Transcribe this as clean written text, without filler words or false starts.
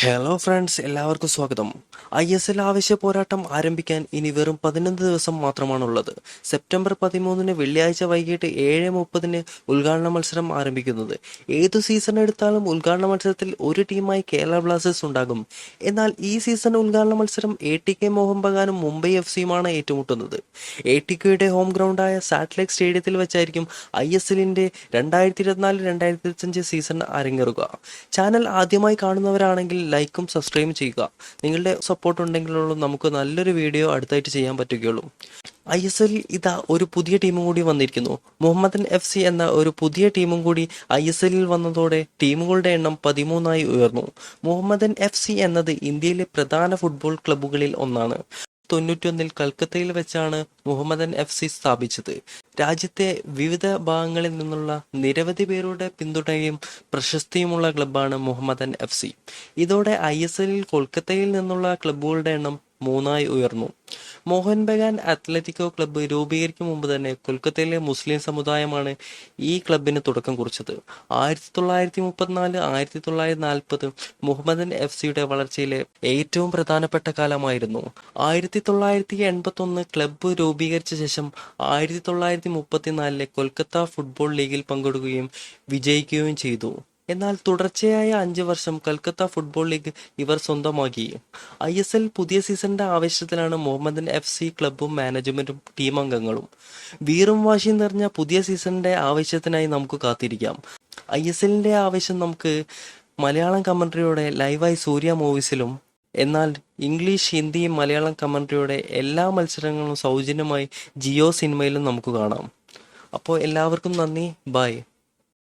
Hello friends, എല്ലാവർക്കും സ്വാഗതം. ISL ആവശ്യ പോരാട്ടം ആരംഭിക്കാൻ ഇനി വെറും 11 ദിവസം മാത്രമാണുള്ളത്. സെപ്റ്റംബർ 13 വെള്ളിയാഴ്ച വൈകിട്ട് 7:30 ഉദ്ഘാടന മത്സരം ആരംഭിക്കുന്നത്. ഏതു സീസൺ എടുത്താലും ഉദ്ഘാടന മത്സരത്തിൽ ഒരു ടീമായി കേരള ബ്ലാസ്റ്റേഴ്സ് ഉണ്ടാകും. എന്നാൽ ഈ സീസൺ ഉദ്ഘാടന മത്സരം ATK മോഹൻ ബഗാനും മുംബൈ FCയുമാണ് ഏറ്റുമുട്ടുന്നത്. ATKയുടെ ഹോം ഗ്രൗണ്ടായ സാറ്റ്ലൈറ്റ് സ്റ്റേഡിയത്തിൽ വെച്ചായിരിക്കും ISLന്റെ 2024-2025 സീസൺ അരങ്ങേറുക. ചാനൽ ആദ്യമായി കാണുന്നവരാണെങ്കിൽ ലൈക്കും സബ്സ്ക്രൈബും ചെയ്യുക. നിങ്ങളുടെ സപ്പോർട്ട് ഉണ്ടെങ്കിലുള്ളൂ നമുക്ക് നല്ലൊരു വീഡിയോ അടുത്തായിട്ട് ചെയ്യാൻ പറ്റുകയുള്ളൂ. ISL ഇതാ ഒരു പുതിയ ടീമും കൂടി വന്നിരിക്കുന്നു. മുഹമ്മദൻ FC എന്ന ഒരു പുതിയ ടീമും കൂടി ISLൽ വന്നതോടെ ടീമുകളുടെ എണ്ണം 13ആയി ഉയർന്നു. മുഹമ്മദൻ FC എന്നത് ഇന്ത്യയിലെ പ്രധാന ഫുട്ബോൾ ക്ലബ്ബുകളിൽ ഒന്നാണ്. 1991 കൽക്കത്തയിൽ വെച്ചാണ് മുഹമ്മദൻ FC സ്ഥാപിച്ചത്. രാജ്യത്തെ വിവിധ ഭാഗങ്ങളിൽ നിന്നുള്ള നിരവധി പേരുടെ പിന്തുണയും പ്രശസ്തിയുമുള്ള ക്ലബ്ബാണ് മുഹമ്മദൻ FC. ഇതോടെ ISLൽ കൊൽക്കത്തയിൽ നിന്നുള്ള ക്ലബ്ബുകളുടെ എണ്ണം 3ആയി ഉയർന്നു. മോഹൻ ബഗാൻ അത്ലറ്റിക്കോ ക്ലബ്ബ് രൂപീകരിക്കും മുമ്പ് തന്നെ കൊൽക്കത്തയിലെ മുസ്ലിം സമുദായമാണ് ഈ ക്ലബിന് തുടക്കം കുറിച്ചത്. 1934-1940 മുഹമ്മദൻ FCയുടെ വളർച്ചയിലെ ഏറ്റവും പ്രധാനപ്പെട്ട കാലമായിരുന്നു. 1981 ക്ലബ്ബ് രൂപീകരിച്ച ശേഷം 1934 കൊൽക്കത്ത ഫുട്ബോൾ ലീഗിൽ പങ്കെടുക്കുകയും വിജയിക്കുകയും ചെയ്തു. എന്നാൽ തുടർച്ചയായ 5 വർഷം കൽക്കത്ത ഫുട്ബോൾ ലീഗ് ഇവർ സ്വന്തമാക്കി. ISL പുതിയ സീസണിന്റെ ആവേശത്തിലാണ് മുഹമ്മദൻ FC ക്ലബ്ബും മാനേജ്മെന്റും ടീം അംഗങ്ങളും. വീറും വാശിയും നിറഞ്ഞ പുതിയ സീസണിന്റെ ആവേശത്തിനായി നമുക്ക് കാത്തിരിക്കാം. ISLന്റെ ആവേശം നമുക്ക് മലയാളം കമന്ററിയോടെ ലൈവായി സൂര്യ മൂവീസിലും, എന്നാൽ ഇംഗ്ലീഷ്, ഹിന്ദി, മലയാളം കമന്ററിയോടെ എല്ലാ മത്സരങ്ങളും സൗജന്യമായി ജിയോ സിനിമയിലും നമുക്ക് കാണാം. അപ്പോൾ എല്ലാവർക്കും നന്ദി. ബൈ.